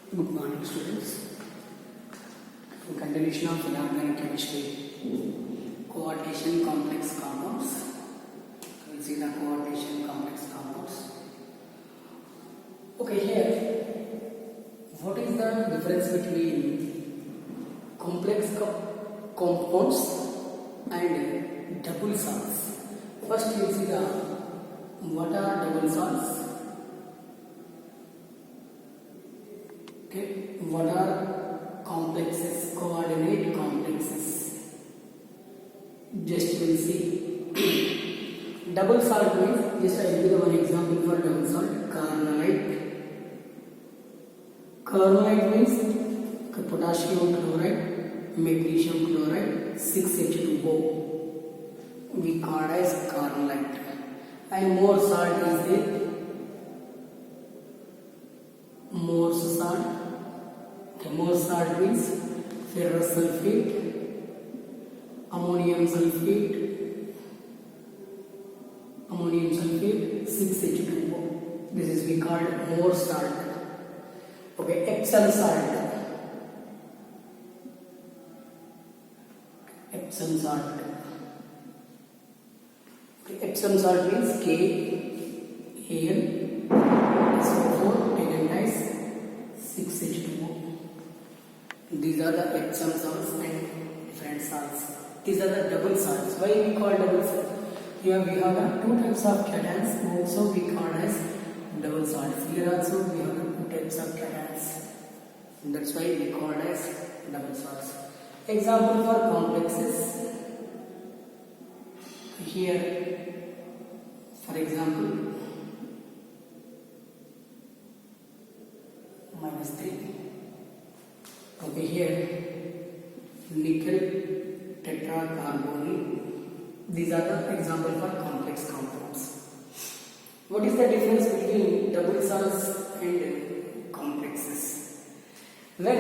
Good morning, students. In continuation of inorganic chemistry, coordination complex compounds. We will see the coordination complex compounds. Okay, here, what is the difference between complex compounds and double salts? First, we will see the what are double salts. Okay, what are complexes, coordinate complexes? Just we'll see. Double salt means, just I will give one example for double salt. Carnallite. Carnallite means potassium chloride, magnesium chloride, 6H2O. We call as carnallite. And more salt is there. Morse salt. Okay, Morse salt means ferrous sulfate, ammonium sulfate, 6H2O. This is we called Morse salt. Okay, Epsom salt. Epsom salt. Okay, Epsom salt means KAl SO4 6H2O. These are the Epsom salts and different salts. These are the double salts. Why we call double salts? Here we have two types of cations, also we call as double salts. Here also we have two types of cations. That's why we call as double salts. Example for complexes. Here, for example, -3. Okay, here nickel tetracarbonyl. These are the example for complex compounds. What is the difference between double salts and complexes? When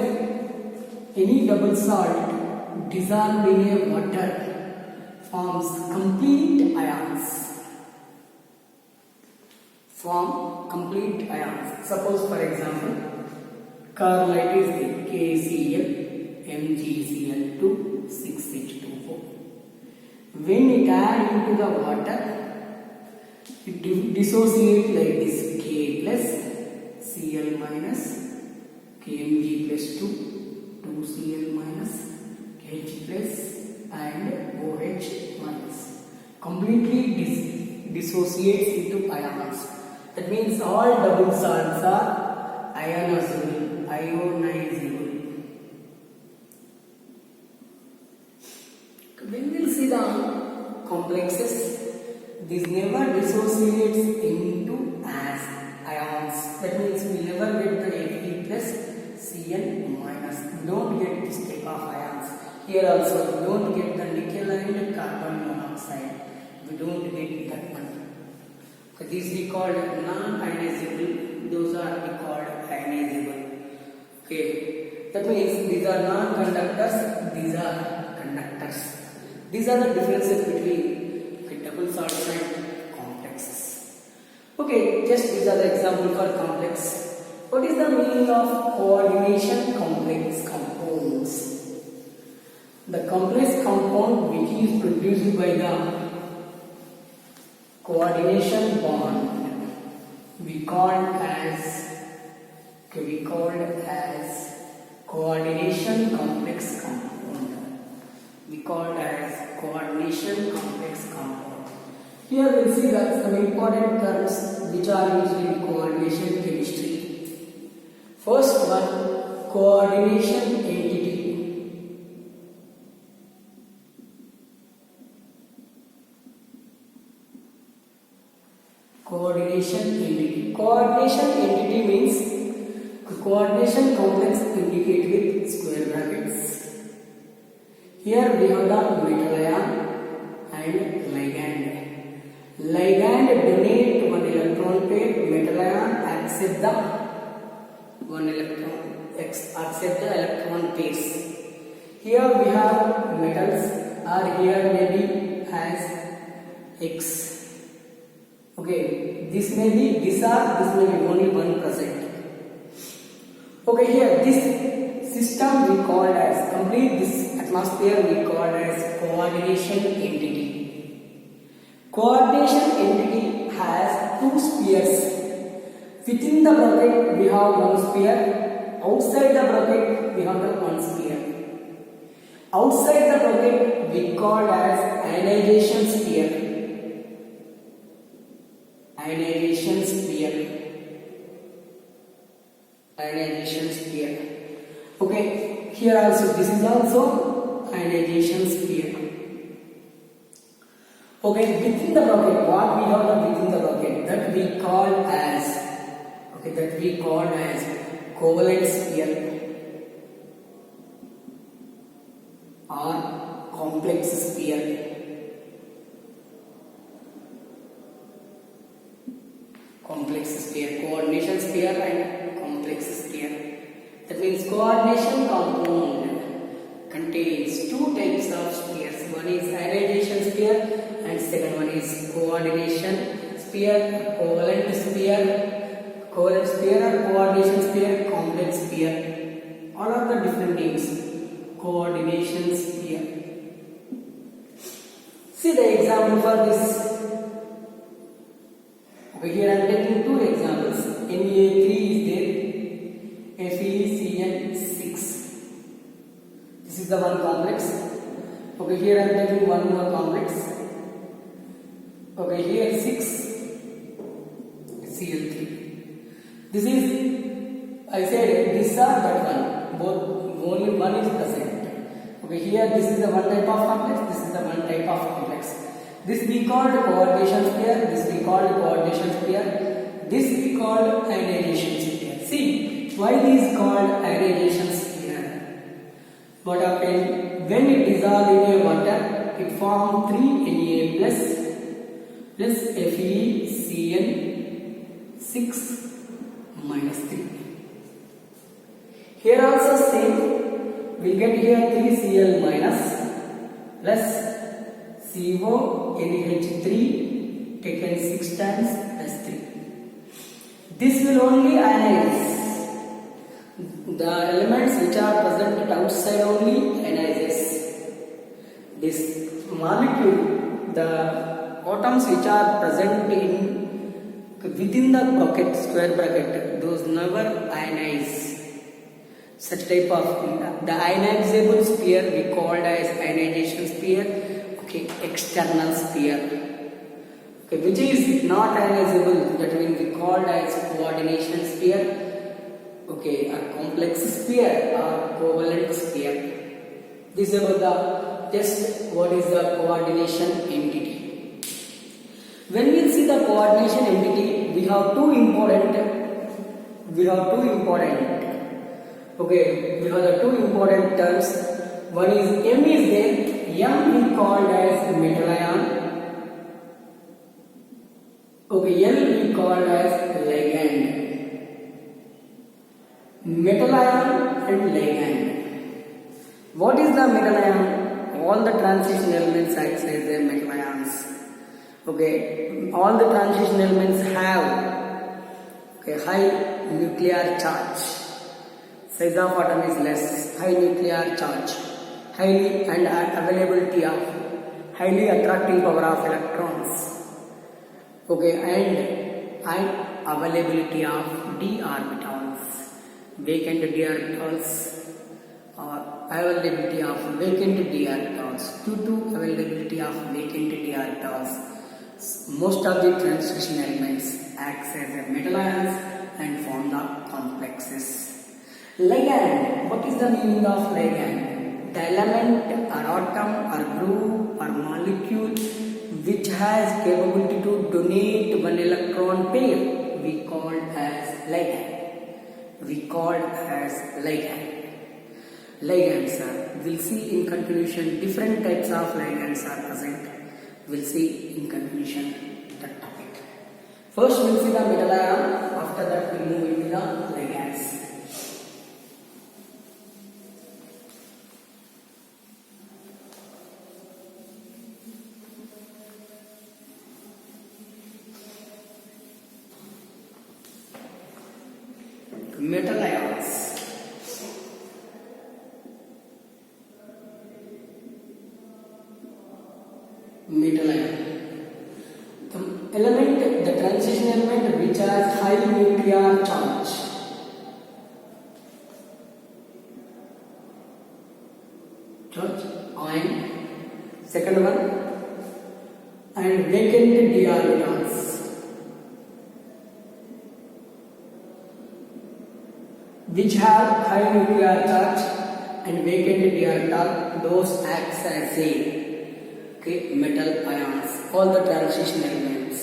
any double salt dissolved in a water forms complete ions. Form complete ions. Suppose, for example, carnallite is the KCl, MgCl2, 6H2O. When it add into the water, it dissociate like this: K plus Cl minus Kmg plus 2, 2Cl minus Kh plus and OH minus. Completely dissociates into ions. That means all double salts are ionizable. When we will see the complexes, this never dissociates into as ions. That means we never get the Fe plus Cl minus. We don't get this type of ions. Here also we don't get the nickel and carbon monoxide. We don't get that one. So these we called non-ionizable. Those are we called ionizable. Okay, that means these are non-conductors. These are conductors. These are the differences between double salts and complexes. Okay, just these are the example for complex. What is the meaning of coordination complex compounds? The complex compound which is produced by the coordination bond we called as coordination complex compound. We called as coordination complex compound. Here we will see that some important terms which are used in coordination chemistry. First one, coordination entity. Coordination entity. Coordination entity means coordination complex indicate with square brackets. Here we have the metal ion and ligand. Ligand donate one electron pair. Metal ion accept the electron pairs. Here we have metals are here maybe as X. Okay, this may be only 1%. Okay, here this system we called as complete this atmosphere we called as coordination entity. Coordination entity has two spheres. Within the bracket we have one sphere. Outside the bracket we have the one sphere. Outside the bracket we called as ionization sphere. Ionization sphere. Ionization sphere. Okay, here also this is also ionization sphere. Okay, within the bracket, what we have within the bracket that we call as covalent sphere or complex sphere. Complex sphere, coordination sphere and complex sphere. That means coordination compound contains two types of spheres. One is ionization sphere and second one is coordination sphere, covalent sphere or coordination sphere, complex sphere. All are the different names. Coordination sphere. See the example for this. Okay, here I am taking two examples. Na3 is there, FeCN6. This is the one complex. Okay, here I am taking one more complex. Okay, here 6Cl3. This is, I said this or that one. Both, only one is present. Okay, here this is the one type of complex. This is the one type of complex. This we called coordination sphere. This we called coordination sphere. This we called ionization sphere. See, why this is called ionization sphere? What happened? When it dissolves in a water, it forms 3Na plus FeCN6 minus 3. Here also same. We'll get here 3Cl minus plus CONH3 taken 6 times plus 3. This will only ionize. The elements which are present outside only ionizes. This molecule, the atoms which are present within the bracket, square bracket, those never ionize. Such type of the ionizable sphere we called as ionization sphere. Okay, external sphere. Okay, which is not ionizable, that will be called as coordination sphere. Okay, a complex sphere or covalent sphere. This is about the just what is the coordination entity. When we see the coordination entity, we have two important. Okay, we have the two important terms. One is M is there. M we called as metal ion. Okay, L we called as ligand. Metal ion and ligand. What is the metal ion? All the transition elements acts as their metal ions. Okay, all the transition elements have high nuclear charge. Size of atom is less, high nuclear charge, highly and availability of highly attracting power of electrons. Okay, and high availability of d orbitals, vacant d orbitals, or availability of vacant d orbitals. Due to availability of vacant d orbitals, most of the transition elements acts as a metal ions and form the complexes. Ligand. What is the meaning of ligand? The element or atom or group or molecule which has capability to donate one electron pair, we called as ligand. Ligands are. We'll see in conclusion different types of ligands are present. We'll see in conclusion that topic. First we'll see the metal ion. After that we'll move into the ligands. Metal ions. nuclear charge. Ion. Second one, and vacant d orbitals. Which have high nuclear charge and vacant d orbital, those acts as a metal ions. All the transition elements.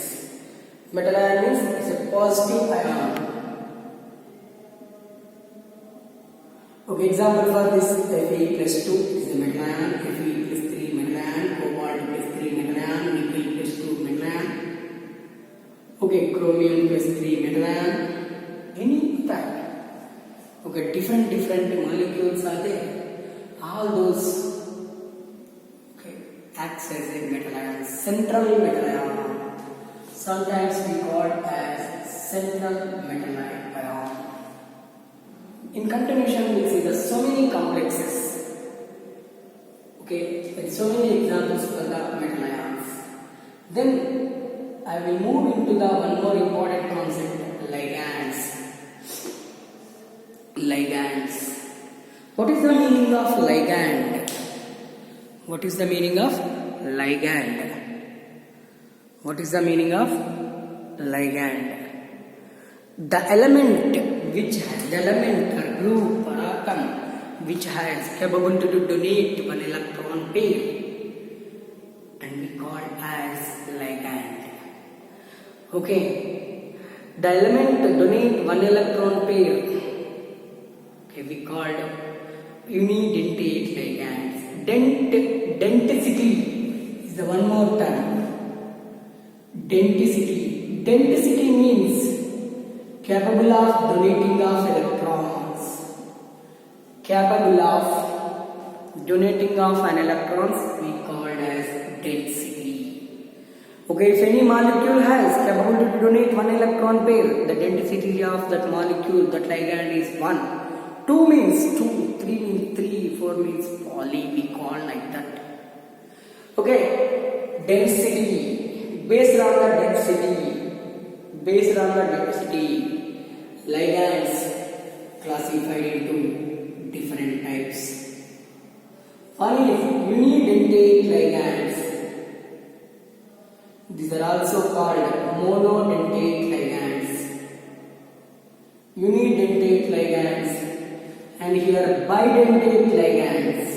Metal ion means it's a positive ion. Okay, example for this Fe plus 2 is a metal ion, Fe plus 3 metal ion, cobalt plus 3 metal ion, nickel plus 2 metal ion. Okay, chromium plus 3 metal ion. Any that. Okay, different molecules are there. All those acts as a metal ion, central metal ion. Sometimes we call it as central metal ion. In continuation, we see the so many complexes. Okay, with so many examples for the metal ions. Then I will move into the one more important concept, ligands. Ligands. What is the meaning of ligand? What is the meaning of ligand? What is the meaning of ligand? The element or group or atom which has capable to donate one electron pair, and we call as ligand. Okay, the element donate one electron pair, we called unidentate ligands. Denticity is the one more term. Denticity means capable of donating of electrons. Capable of donating of an electrons we called as density. Okay, if any molecule has capable to donate one electron pair, the density of that molecule, that ligand is 1. 2 means 2, 3 means 3, 4 means poly, we call like that. Okay, density, based on the density, ligands classified into different types. One is unidentate ligands. These are also called monodentate ligands. Unidentate ligands. And here bidentate ligands.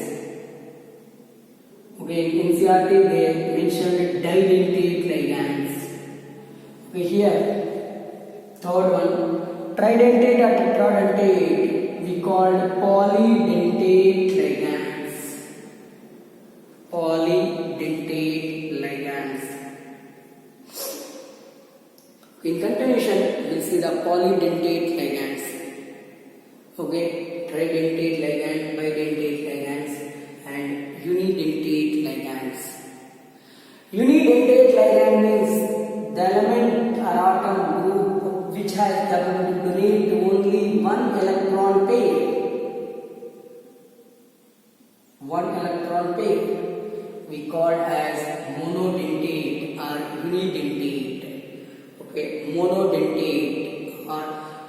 Okay, in NCERT they mentioned didentate ligands. Okay, here third one, tridentate or tetradentate, we called polydentate ligands. Polydentate ligands. In continuation, we'll see the polydentate ligands. Okay, tridentate ligand, bidentate ligands, and unidentate ligands. Unidentate ligand means the element or atom group which has the ability to donate only one electron pair. One electron pair we call as monodentate or unidentate. Okay, monodentate or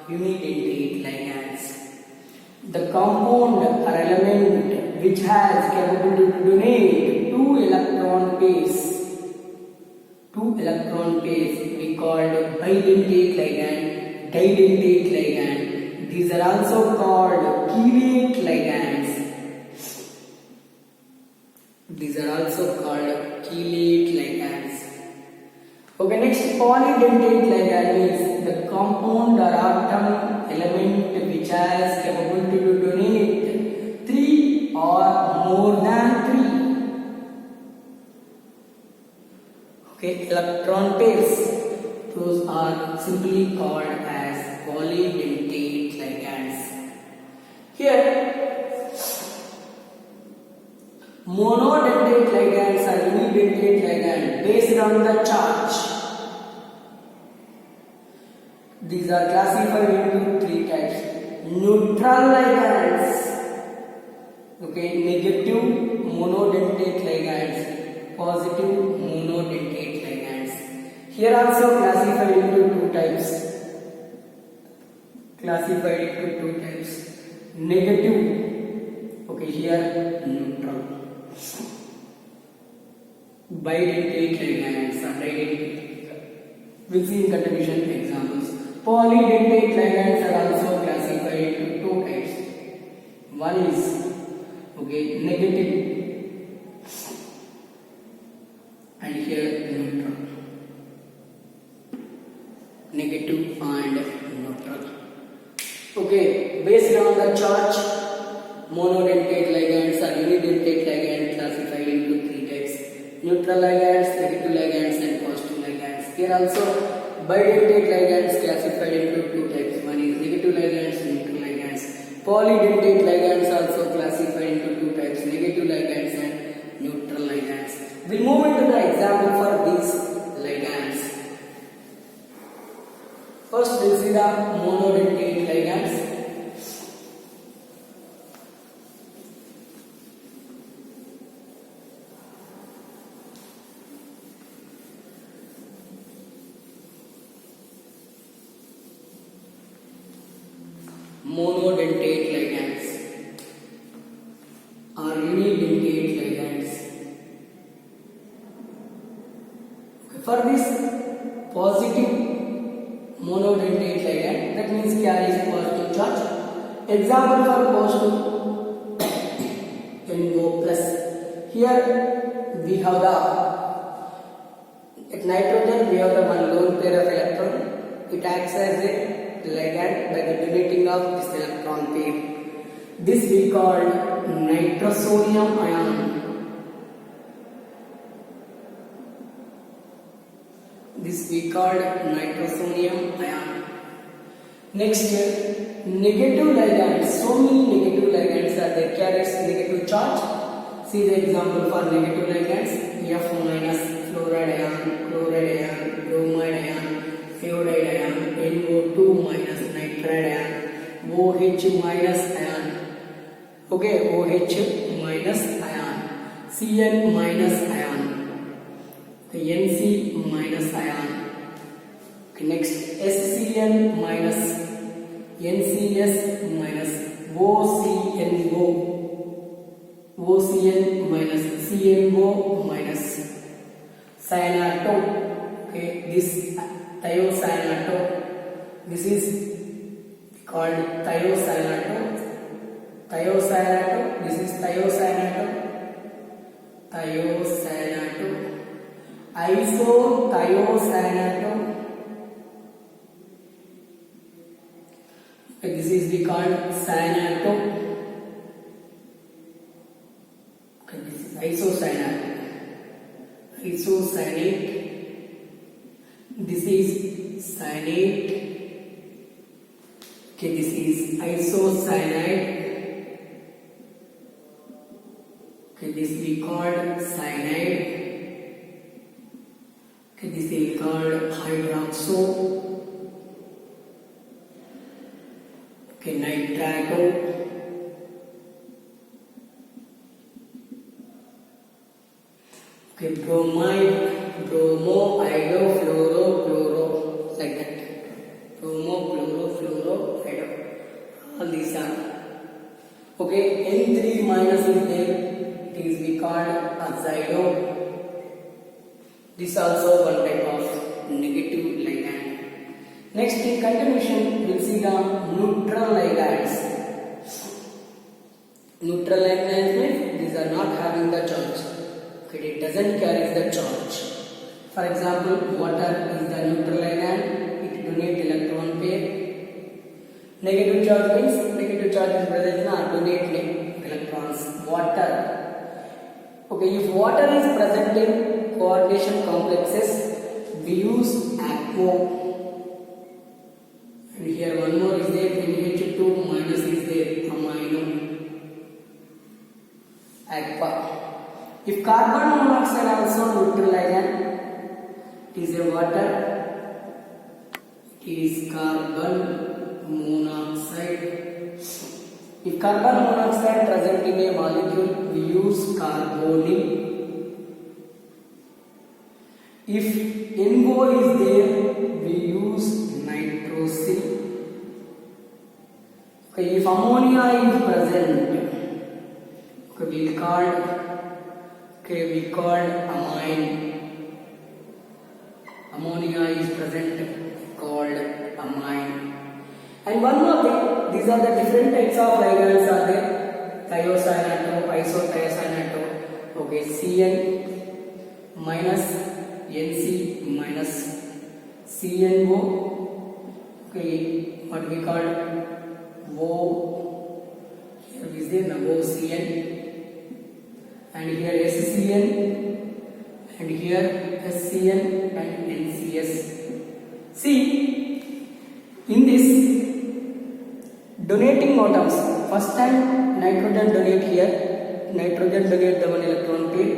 unidentate ligands. The compound or element which has capability to donate two electron pairs, we called bidentate ligand, didentate ligand. These are also called chelate ligands. Okay, next polydentate ligand means the compound or atom element which has capability to donate 3 or more than 3 electron pairs. Those are simply called as polydentate ligands. Here monodentate ligands are unidentate ligands based on the charge. These are classified into 3 types. Neutral ligands, negative monodentate ligands, positive monodentate ligands. Here also classified into 2 types. classified into two types. Negative, okay, here neutral. Bidentate ligands or didentate. We'll see in continuation examples. Polydentate ligands are also classified into two types. One is, okay, negative, and here neutral. Negative and neutral. Okay, based on the charge, monodentate ligands or unidentate ligands classified into three types: neutral ligands, negative ligands, and positive ligands. Here also bidentate ligands classified into two types. One is negative ligands, neutral ligands. Polydentate ligands also classified into two types: negative ligands and neutral ligands. We move into the example for these ligands. First, we'll see the monodentate ligands. Monodentate ligands or unidentate ligands. Okay, for this positive monodentate ligand, that means carries positive charge. Example for positive NO plus. Here we have the at nitrogen we have the one lone pair of electron. It acts as a ligand by the donating of this electron pair. This we call nitrosonium ion. This we called nitrosonium ion. Next, negative ligands. So many negative ligands are there, carries negative charge. See the example for negative ligands: F minus fluoride ion, chloride ion, bromide ion, iodide ion, NO2 minus nitride ion, OH minus ion. Okay, OH minus ion, Cn minus ion, Nc minus ion. Okay, next, SCN minus, NCS minus, OCNO, OCN minus, CNO minus, cyanato. Okay, this thiocyanato. This is called thiocyanato. Thiocyanato. This is thiocyanato. Thiocyanato. Isothiocyanato. This is we called cyanato. Okay, this is isocyanato. Isocyanate. This is cyanate. Okay, this is isocyanide. Okay, this we called cyanide. Okay, this is called hydroxo. Okay, nitrato. Okay, bromide, bromo, ido, fluoro, chloro, like that. Bromo, chloro, fluoro, ido. All these are. Okay, N3 minus is there. It is we called azido. This also one type of negative ligand. Next, in continuation, we will see the neutral ligands. Neutral ligands means these are not having the charge. Okay, it doesn't carry the charge. For example, water is the neutral ligand. It donates electron pair. Negative charge means negative charge is present in donate electrons. Water. Okay, if water is present in coordination complexes, we use aqua. And here one more is there, NH2 minus is there, amino. Aqua. If carbon monoxide also neutral ligand, it is a water. It is carbon monoxide. If carbon monoxide present in a molecule, we use carbonyl. If NO is there, we use nitrosyl. Okay, if ammonia is present, we called amine. Ammonia is present, called amine. And one more thing, these are the different types of ligands are there. Thiocyanato, isothiocyanato. Okay, Cn minus Nc minus CnO. Okay, what we call O. Here is the OCN. And here SCN, and here SCN and NCS. See, in this donating atoms, first time nitrogen donate here, nitrogen donate the one electron pair.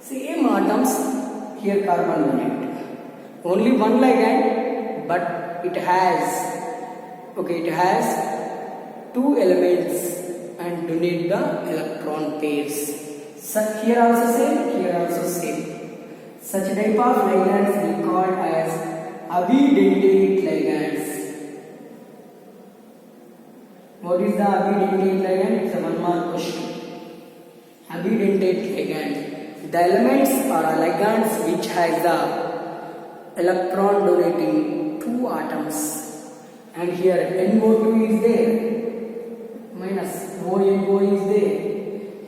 Same atoms here carbon donate. Only one ligand, but it has two elements and donate the electron pairs. Such here also same, here also same. Such type of ligands we call as abidentate ligands. What is the abidentate ligand? It's a one mark question. Abidentate ligand. The elements are ligands which has the electron donating two atoms. And here NO2 is there. Minus ONO is there.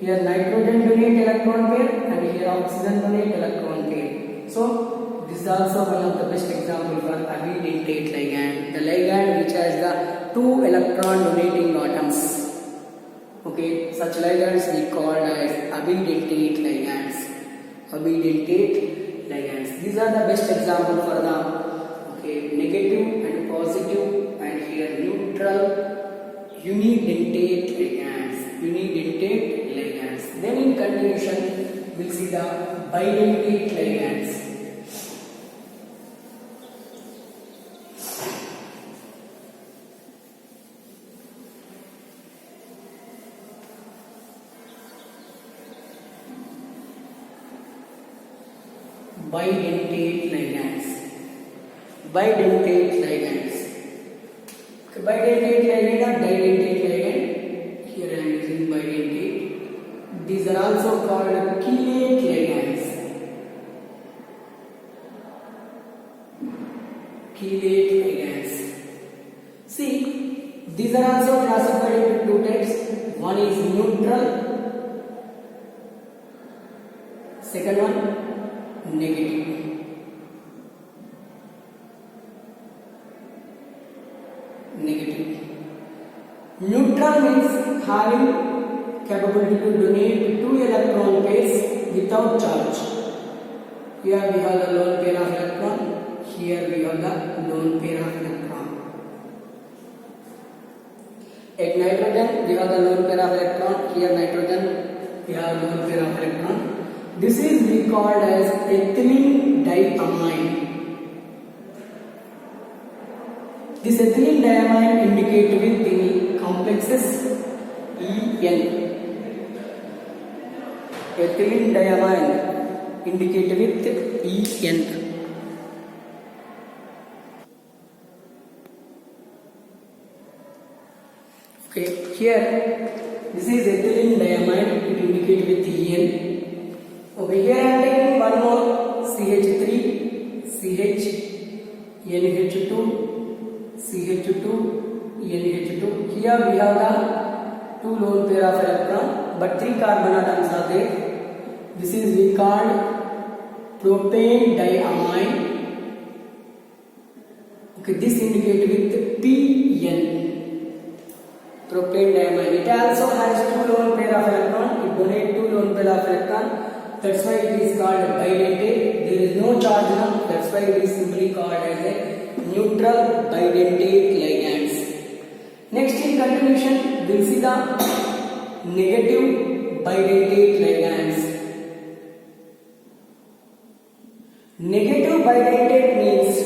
Here nitrogen donate electron pair and here oxygen donate electron pair. So this is also one of the best example for abidentate ligand. The ligand which has the two electron donating atoms. Okay, such ligands we call as abidentate ligands. Abidentate ligands. These are the best example for the negative and positive and here neutral. Unidentate ligands. Then in continuation, we'll see the bidentate ligands. Bidentate ligands. Bidentate ligand or didentate ligand. Here I am using bidentate. These are also called chelate ligands. Chelate ligands. See, these are also classified into two types. One is neutral. Second one, negative. Neutral means having capability to donate two electron pairs without charge. Here we have the lone pair of electron. Here we have the lone pair of electron. At nitrogen we have the lone pair of electron. Here nitrogen we have lone pair of electron. This is we called as ethylene diamine. This ethylene diamine indicated with the complexes En. Ethylene diamine indicated with En. Okay, here this is ethylene diamine, it indicated with En. Okay, here I am taking one more CH3, CH, NH2. CH2, NH2. Here we have the two lone pair of electron, but three carbon atoms are there. This is we called propane diamine. Okay, this indicated with PN. Propane diamine. It also has two lone pair of electron. It donates two lone pair of electron. That's why it is called bidentate. There is no charge now. That's why it is simply called as a neutral bidentate ligands. Next in continuation, we'll see the negative bidentate ligands. Negative bidentate means,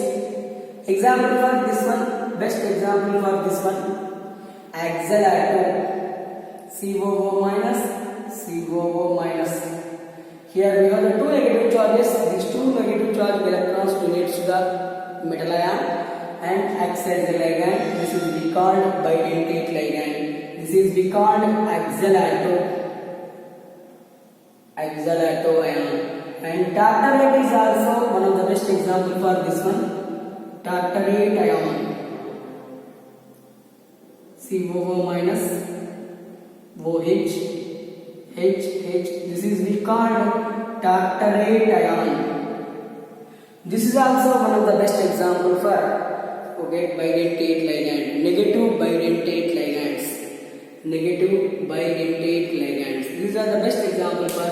example for this one, best example for this one, oxalato, COO minus, COO minus. Here we have the two negative charges. These two negative charge electrons donates to the metal ion and acts as a ligand. This is the we called bidentate ligand. This is we called oxalato ion. And tartarate is also one of the best example for this one. Tartarate ion. COO minus OH H. This is we called tartarate ion. This is also one of the best example for bidentate ligand. Negative bidentate ligands. These are the best example for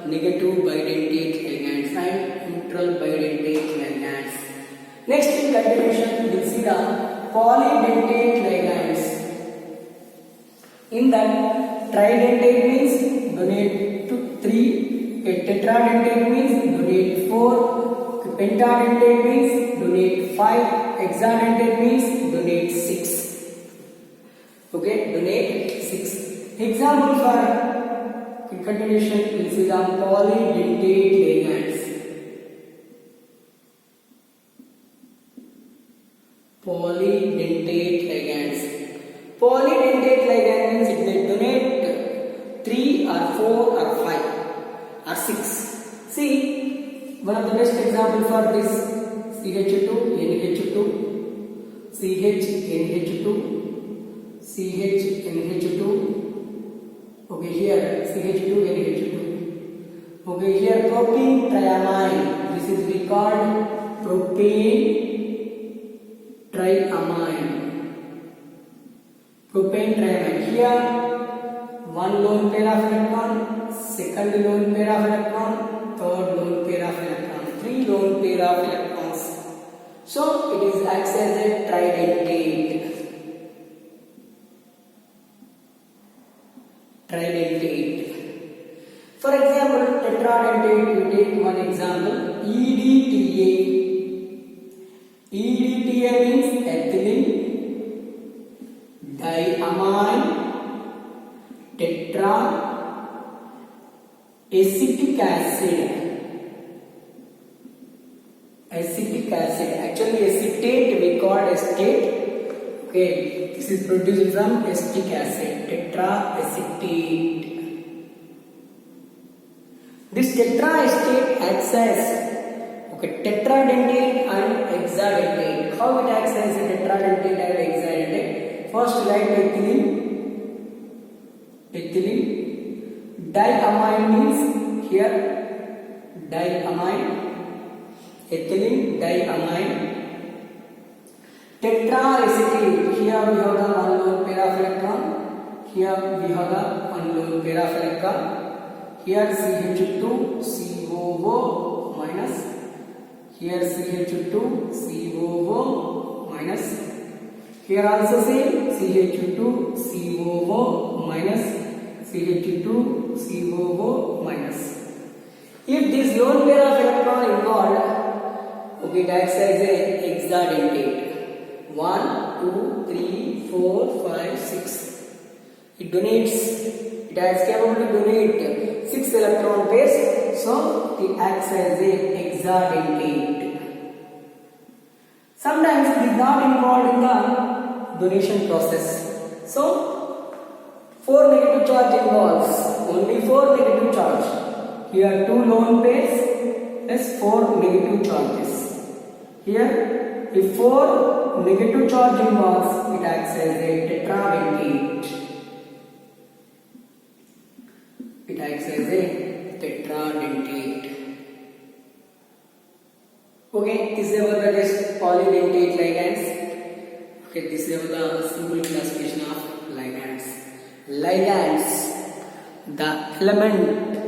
negative bidentate ligands and neutral bidentate ligands. Next in continuation we will see the polydentate ligands. In that, tridentate means donate to 3, tetradentate means donate 4, pentadentate means donate 5, hexadentate means donate 6. Donate 6. Example for continuation will see the polydentate ligands. Polydentate ligand means it may donate 3 or 4 or 5 or 6. See, one of the best example for this CH2, NH2, CH, NH2, CH, NH2. Here CH2, NH2. Here propene triamine. This is we called propane triamine. Here one lone pair of electron, second lone pair of electron, third lone pair of electron, 3 lone pair of electrons. So it is acts as a tridentate. For example, tetradentate, we take one example, EDTA. EDTA means ethylene diamine tetra acetic acid. Actually acetate we call acetate. This is produced from acetic acid, tetraacetate. This tetraacetate acts as tetradentate and hexadentate. How it acts as a tetradentate and hexadentate? First write ethylene. Diamine means here diamine. Ethylene, diamine. Tetraacetate. Here we have the one lone pair of electron. Here we have the one lone pair of electron. Here CH2 COO minus. Here CH2 COO minus. Here also same CH2 COO minus. CH2 COO minus. If this lone pair of electron involved, it acts as a hexadentate. 1, 2, 3, 4, 5, 6. It is capable to donate 6 electron pairs, so it acts as a hexadentate. Sometimes it is not involved in the donation process. So 4 negative charge involves, only 4 negative charge. Here 2 lone pairs plus 4 negative charges. Here if 4 negative charge involves, it acts as a tetradentate. This is about the polydentate ligands. This is about the simple classification of ligands. The element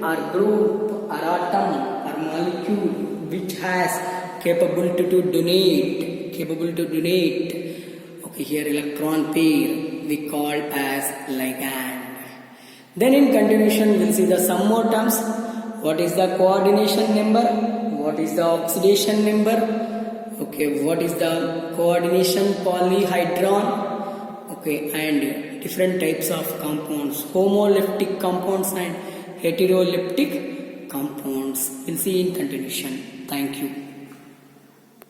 or group or atom or molecule which has capability to donate. Here electron pair we call as ligand. Then in continuation we will see the some more terms. What is the coordination number? What is the oxidation number? What is the coordination polyhedron? And different types of compounds, homoleptic compounds and heteroleptic compounds. We'll see in continuation. Thank you.